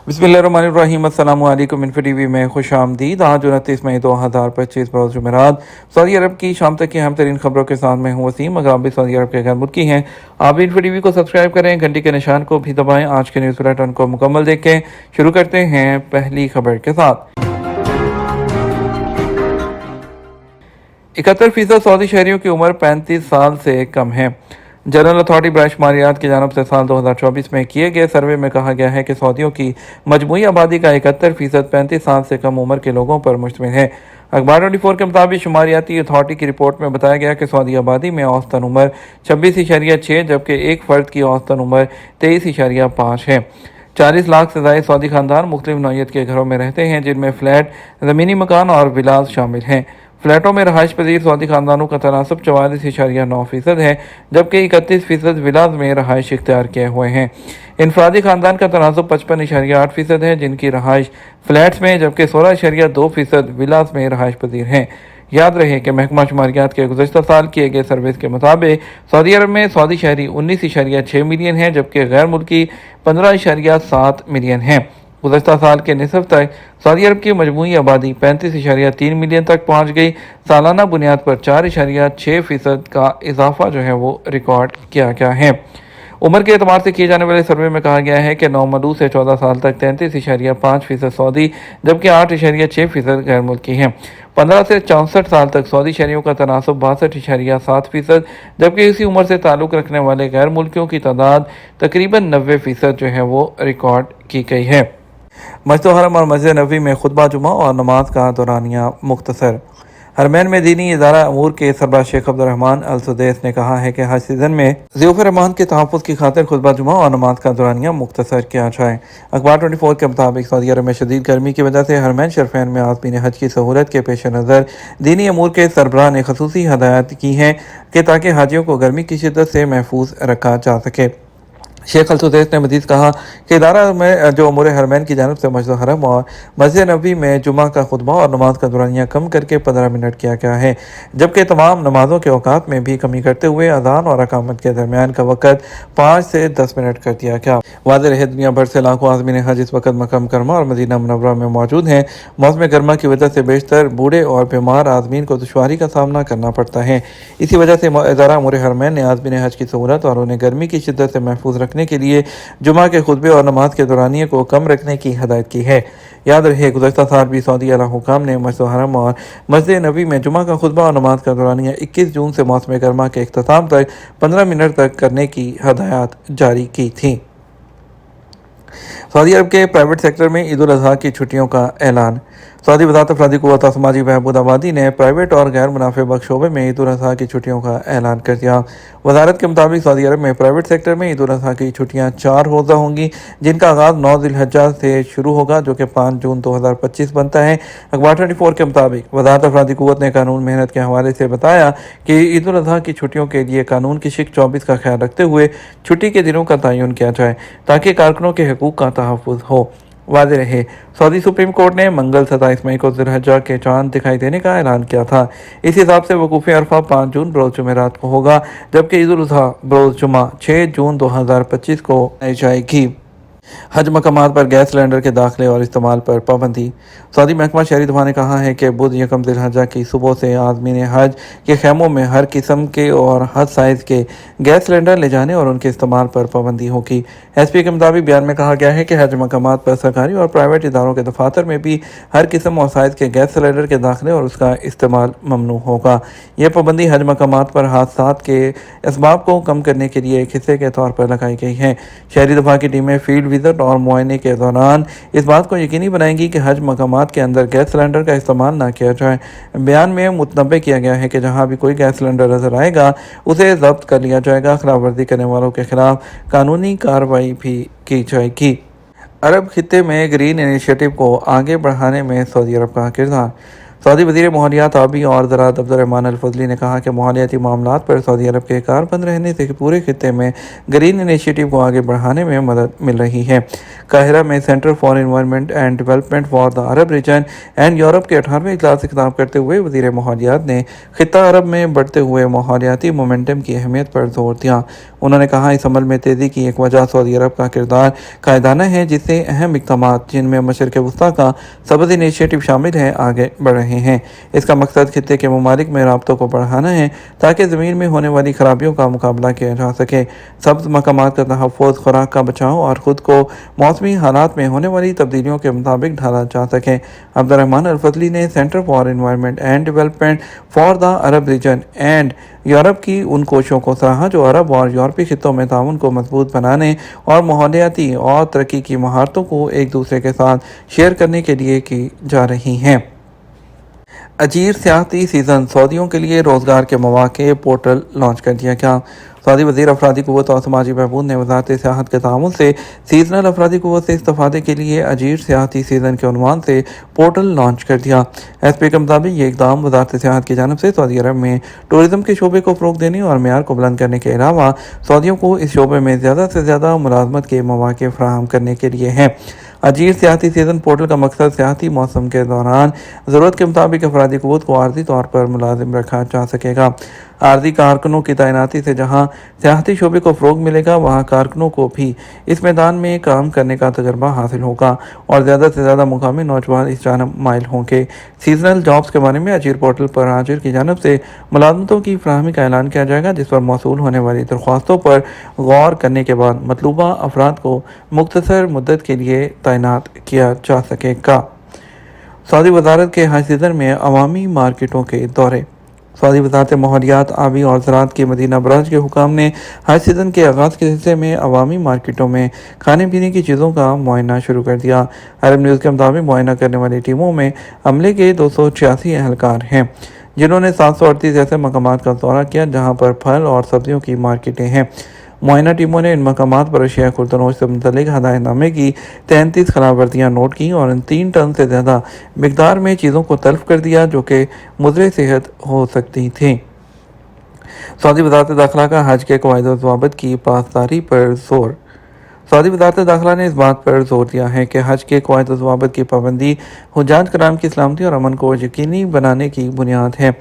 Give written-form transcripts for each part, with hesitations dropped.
बिस्मिल्लाहिर्रहमानिर्रहीम। अस्सलामु अलैकुम। इन्फो टीवी में खुश आमदीद। आज 29 मई 2025 बरोज़ जुमेरात सऊदी अरब की शाम तक की अहम तरीन खबरों के साथ मैं हूँ वसीम। अगर आप भी सऊदी अरब के घर मुल्की हैं, आप भी इन्फो टीवी को सब्सक्राइब करें, घंटी के निशान को भी दबाएं। आज के न्यूज़ बुलेटिन को मुकम्मल देखें। शुरू करते हैं पहली खबर के साथ। 71% सऊदी शहरियों की उम्र 35 साल से कम है। जनरल अथॉरिटी बराए शुमारियात की जानब से साल 2024 में किए गए सर्वे में कहा गया है कि सऊदियों की मजमूई आबादी का 71% 35 साल से कम उम्र के लोगों पर मुश्तमिल है। अखबार 24 के मुताबिक शुमारियाती अथॉरिटी की रिपोर्ट में बताया गया कि सऊदी आबादी में औसतन उम्र 26.6 जबकि एक फ़र्द की औसतन उम्र 23.5 है। 40 लाख से ज़ायद सऊदी खानदान मुख्तलिफ नौइयत के घरों में रहते हैं, जिनमें फ़्लैट, ज़मीनी मकान और विलास शामिल हैं। फ्लैटों में रहायश पजीर सऊदी खानदानों का तनासब 44.9% है, जबकि 31% विलास में रहायश इख्तियार किए हुए हैं। इनफरादी खानदान का तनासब 55.8% है, जिनकी रहायश फ्लैट्स में, जबकि 16.2% विलास में रहायश पजीर हैं। याद रहे कि महकमा शुमारियात के गुज़श्ता साल किए गए सर्विस के मुताबिक सऊदी अरब में सऊदी शहरी 19.6 मिलियन हैं, जबकि गैर मुल्की 15.7 मिलियन हैं। गुज़श्ता साल के निसफ तक सऊदी अरब की मजमूई आबादी 35.3 मिलियन तक पहुँच गई। सालाना बुनियाद पर 4.6% का इजाफा जो है वो रिकॉर्ड किया गया है। उम्र के एतबार से किए जाने वाले सर्वे में कहा गया है कि 9 मदू से 14 साल तक 33.5% सऊदी, जबकि 8.6% गैर मुल्की हैं। 15 से 64 साल तक सऊदी शहरियों का तनासब 62.7%, जबकि इसी उम्र से ताल्लुक़ रखने वाले गैर मुल्कियों की तादाद तकरीबन 90% जो है वो रिकॉर्ड की गई है। मस्जिद हरम और मस्जिद नबवी में खुतबा जुमा और नमाज का दौरानिया मुख्तसर। हरमैन में दीनी इदारा अमूर के सरबराह शेख अब्दुर्रहमान अल सुदैस ने कहा है कि हज सीज़न में ज़ियाफ़त रहमान के तहफ़्फ़ुज़ की खातिर खुतबा जुमा और नमाज का दौरानिया मुख्तसर किया जाए। अखबार 24 के मुताबिक सऊदी अरब में शदीद गर्मी की वजह से हरमैन शरफैन में आज़मीन हज की सहूलत के पेश नज़र दीनी अमूर के सरबराह ने खसूसी हदायत की हैं कि ताकि हाजियों को गर्मी की शिद्दत से महफूज रखा जा सके। शेख अल-सुदैस ने मज़ीद कहा कि इदारा में जो अमूर हरमैन की जानब से मस्जिद हरम और मस्जिद नबी में जुमा का खुतबा और नमाज का दौरानिया कम करके 15 मिनट किया गया है, जबकि तमाम नमाज़ों के औकात में भी कमी करते हुए अज़ान और अकामत के दरमियान का वक़्त 5 से 10 मिनट कर दिया गया। वाज़ेह रहे दुनिया भर से लाखों आज़मीन हज इस वक्त मक़ाम करमा और मदीना मुनव्वरा में मौजूद हैं। मौसम गर्मा की वजह से बेशतर बूढ़े और बीमार आज़मीन को दुश्वारी का सामना करना पड़ता है। इसी वजह से इदारा अमूर हरमैन ने आज़मीन हज की सहूलत और उन्हें गर्मी की शिद्दत से महफूज रखने के लिए जुमा के खुतबे और नमाज के दौरानिए को कम रखने की हदायत की है। याद रहे गुज़श्ता साल भी सऊदी आला हुकाम ने मस्जिद हरम और मस्जिद नबी में जुमा का खुतबा और नमाज का दौरानिया 21 जून से मौसम गर्मा के इख्तिताम तक 15 मिनट तक करने की हदायत जारी की थी। सऊदी अरब के प्राइवेट सेक्टर में ईद उल अज़हा की छुट्टियों का ऐलान। सऊदी वज़ारत अफ़रादी क़ुव्वत और समाजी बहबूद आबादी ने प्राइवेट और गैर मुनाफे बख्श शोबे में ईद उल अज़हा की छुट्टियों का ऐलान कर दिया। वज़ारत के मुताबिक सऊदी अरब में प्राइवेट सेक्टर में ईद उल अज़हा की छुट्टियाँ 4 रोज़ा होंगी, जिनका आगाज़ 9 ज़िलहज्जा से शुरू होगा, जो कि 5 जून 2025 बनता है। अखबार 24 के मुताबिक वज़ारत अफ़रादी क़ुव्वत ने कानून मेहनत के हवाले से बताया कि ईद उल अज़हा की छुट्टियों के लिए कानून की शिक 24 का ख्याल रखते हुए छुट्टी के दिनों का तयन किया जाए, ताकि कारकुनों के हकूक़ का तहफ़्फ़ुज़ हो। वाज़ेह रहे सऊदी सुप्रीम कोर्ट ने मंगल 27 मई को ज़िलहज्जा के चांद दिखाई देने का ऐलान किया था। इस हिसाब से वकूफ़ अरफा 5 जून बरोज़ जुमेरात को होगा, जबकि ईद उल अज़हा बरोज़ जुमा 6 जून 2025 को मनाई जाएगी। हज मकामात पर गैस सिलेंडर के दाखिले और इस्तेमाल पर पाबंदी। सऊदी महकमा शहरी दफा ने कहा है कि बुध यकम ज़िलहज्जा की सुबह से आज़मीन हज के खैमों में हर किस्म के और हर साइज़ के गैस सिलेंडर ले जाने और उनके इस्तेमाल पर पाबंदी होगी। एसपी के मुताबिक बयान में कहा गया है कि हज मकामात पर सरकारी और प्राइवेट इदारों के दफातर में भी हर किस्म और साइज़ के गैस सिलेंडर के दाखिले और उसका इस्तेमाल ममनू होगा। यह पाबंदी हज मकामात पर हादसात के असबाब को कम करने के लिए एक हिस्से के तौर पर लगाई गई है। शहरी दफा की टीमें फील्ड विजिट और मुआयने के दौरान इस बात को यकीनी बनाएंगी कि हज मकामात के अंदर गैस सिलेंडर का इस्तेमाल न किया जाए। बयान में मुतनब्बे किया गया है कि जहां भी कोई गैस सिलेंडर नजर आएगा उसे जब्त कर लिया जाएगा। खिलाफ वर्जी करने वालों के खिलाफ कानूनी कार्रवाई भी की जाएगी। अरब खित्ते में ग्रीन इनिशिएटिव को आगे बढ़ाने में सऊदी अरब का किरदार। सऊदी वज़ीर माहौलियात आबी और ज़राअत अब्दुर्रहमान अल-फज़ली ने कहा कि माहौलियाती मामलात पर सऊदी अरब के कारबंद रहने से पूरे खित्ते में ग्रीन इनिशिएटिव को आगे बढ़ाने में मदद मिल रही है। काहिरा में centre for environment and development for the Arab region and Europe के 18वें इजलास से खिताब करते हुए वज़ीर माहौलियात ने खित्ता अरब में बढ़ते हुए माहौलियाती मोमेंटम की अहमियत पर जोर दिया। उन्होंने कहा, इस अमल में तेज़ी की एक वजह सऊदी अरब का किरदार कायदाना है, जिससे अहम इक़दामात, जिनमें मशरिक़ वस्ता का सबज़ इनिशिएटिव शामिल है, आगे बढ़ रहे हैं। इसका मकसद खित्ते के ममालिक में राब्तों को बढ़ाना है ताकि ज़मीन में होने वाली खराबियों का मुकाबला किया जा सके, सब्ज़ मकामात का तहफ़्फ़ुज़, खुराक का बचाव और ख़ुद को मौसमी हालात में होने वाली तब्दीलियों के मुताबिक ढाला जा सके। अब्दुर्रहमान अल-फज़ली ने centre for environment and development for the Arab region and Europe की उन कोशिशों को सराहा जो अरब और यूरोपीय खित्तों में ताउन को मजबूत बनाने और माहौलियाती और तरक्की की महारतों को एक दूसरे के साथ शेयर करने के लिए की जा रही हैं। अजीर सियाहती सीज़न, सऊदियों के लिए रोज़गार के मौक़े पोर्टल लॉन्च कर दिया गया। सऊदी वज़ीर अफरादी क़ुव्वत और समाजी बहबूद ने वज़ारत सियाहत के ताउन से सीज़नल अफरादी क़ुव्वत से इस्तिफ़ादे के लिए अजीर सियाहती सीज़न के उन्वान से पोर्टल लॉन्च कर दिया। एसपी के मुताबिक ये इक़दाम वज़ारत सियाहत की जानिब से सऊदी अरब में टूरिज़्म के शोबे को फ़रोग़ देने और मेयार को बुलंद करने के अलावा सऊदियों को इस शोबे में ज़्यादा से ज़्यादा मुलाज़मत के मौक़े फ़राहम करने के लिए है। अजीर सियाहती सीज़न पोर्टल का मकसद सियाहती मौसम के दौरान ज़रूरत के मुताबिक अफरादी क़ुव्वत को आर्ज़ी तौर पर मुलाज़िम रखा जा सकेगा। आर्ज़ी कारकुनों की तैनाती से जहाँ सियाहती शोबे को फ़रोग़ मिलेगा, वहाँ कारकुनों को भी इस मैदान में काम करने का तजर्बा हासिल होगा और ज़्यादा से ज़्यादा मुकामी नौजवान इस जानब माइल होंगे। सीज़नल जॉब्स के बारे में अजीर पोर्टल पर हाजिर की जानब से मुलाज़मतों की फ़राहमी का ऐलान किया जाएगा, जिस पर मौसूल होने वाली दरख्वास्तों पर गौर करने के बाद मतलूबा अफराद को मुख्तसर मुद्दत के लिए तैनात किया जा सकेगा। सऊदी वज़ारत के हज सीज़न में अवामी मार्केटों के दौरे। सऊदी वज़ारत माहौलियात, आबी और ज़राअत के मदीना ब्रांच के हुकाम ने हज सीज़न के आगाज़ के हिस्से में अवामी मार्केटों में खाने पीने की चीज़ों का मुआयना शुरू कर दिया। अरब न्यूज़ के मुताबिक मुआयना करने वाली टीमों में अमले के 286 एहलकार हैं, जिन्होंने 738 ऐसे मकामात का दौरा किया जहाँ पर फल और सब्जियों की मार्केटें हैं। मुआयना टीमों ने इन मकामात पर अशिया खुर्दनोश से मुतल्लिक हदायतनामे की 33 खिलाफवर्जियाँ नोट की और इन 3 टन से ज़्यादा मिकदार में चीज़ों को तल्फ कर दिया जो कि मुज़र सेहत हो सकती थी। सऊदी वज़ारत दाखिला का हज के क़वाइद व ज़वाबित की पासदारी पर जोर। सऊदी वज़ारत दाखिला ने इस बात पर जोर दिया है कि हज के क़वाइद व ज़वाबित की पाबंदी हुज्जाज कराम की सलामती और अमन को यकीनी बनाने की बुनियाद है।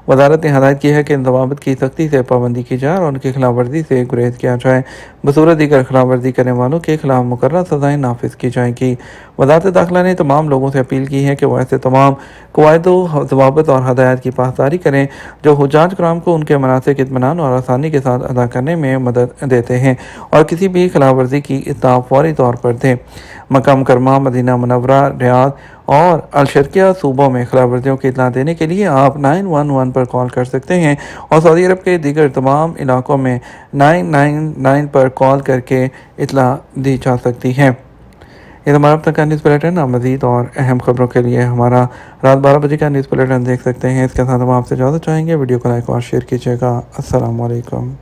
वज़ारत ने हदायत की है कि इन ज़वाबित की सख्ती से पाबंदी की जाए और उनकी खिलाफ वर्जी से गुरेज किया जाए। बसूरत दीगर खिलाफ वर्जी करने वालों के खिलाफ मुकर्रर सज़ाएँ नाफिज की जाएंगी। वज़ारत दाखिला ने तमाम लोगों से अपील की है कि वह ऐसे तमाम क़वाइद व ज़वाबित और हदायत की पासदारी करें जो हुज्जाज कराम को उनके मनासिक इत्मीनान और आसानी के साथ अदा करने में मदद देते हैं और किसी भी खिलाफ वर्जी की इत्तला फौरी तौर पर दें। मक्का मुकर्रमा, मदीना मुनव्वरा, रियाद और अलशर्किया सूबों में खिलाफ वर्जियों की इत्तला देने के लिए आप 911 पर कॉल कर सकते हैं और सऊदी अरब के दीगर तमाम इलाकों में 999 पर कॉल करके इत्तला दी जा सकती है। ये हमारा अब तक का न्यूज़ बुलेटिन। आप मज़ीद और अहम खबरों के लिए हमारा रात 12 बजे का न्यूज़ बुलेटिन देख सकते हैं। इसके साथ हम आपसे इजाज़त चाहेंगे। वीडियो को लाइक और शेयर कीजिएगा। अस्सलाम वालेकुम।